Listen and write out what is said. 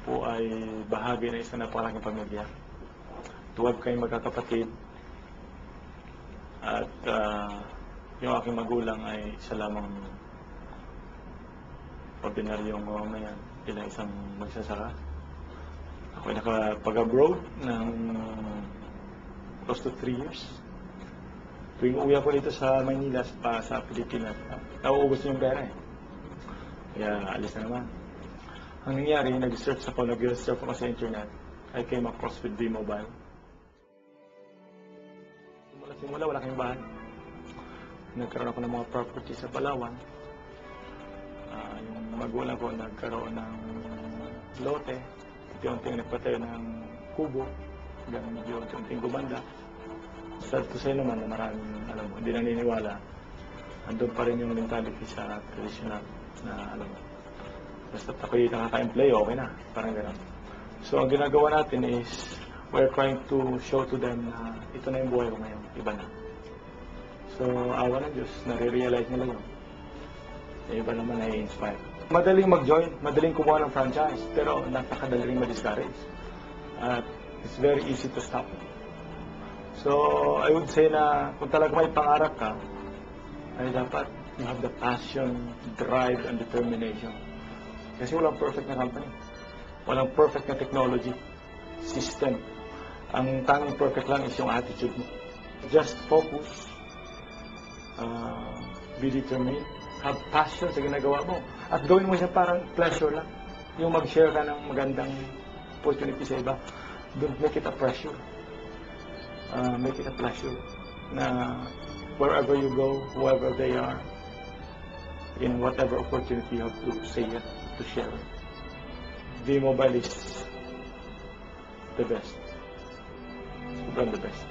po ay bahagi ng isang napakalaking pamilya. 12 kayong magkakapatid. At yung aking magulang ay isa lamang ordinaryong mamamayan, bilang isang magsasaka. Ako ay nakapag-abroad ng close to 3 years. Tuwing uwi ako dito sa Maynila, sa Pilipinas, nauubos yung pera eh. Kaya alis na naman. Ang nangyari, nag-search ako, nag-register ako sa internet. I came across with B-Mobile. Simula, wala kayong bahay. Nagkaroon ako ng mga property sa Palawan. Yung magulang ko nagkaroon ng lote. Unti-unting nagpatayo ng kubo. Hanggang medyo unti-unting gumanda. Sad to say naman na maraming, alam mo, hindi naniniwala. Andun pa rin yung mentality sa traditional na, alam mo, basta ako'y nakaka-employ, okay na. Parang gano'n. So, ang ginagawa natin is, we're trying to show to them na ito na yung buhay ko ngayon, iba na. So, awa ng Diyos, nare-realize nila yun. Yung iba naman ay inspire. Madaling mag-join, madaling kumuha ng franchise, pero napakadaling ma-discourage. At it's very easy to stop. So, I would say na kung talaga may pangarap ka, ay dapat you have the passion, drive, and determination. Kasi walang perfect na company. Walang perfect na technology, system. Ang tanging perfect lang is yung attitude mo. Just focus, be determined, have passion sa ginagawa mo. At gawin mo siya parang pleasure lang. Yung mag-share ka ng magandang opportunity sa iba. Don't make it a pressure. Make it a pleasure na wherever you go, whoever they are, in whatever opportunity you have to say it, to share it. B-Mobile is the best. Sobrang the best.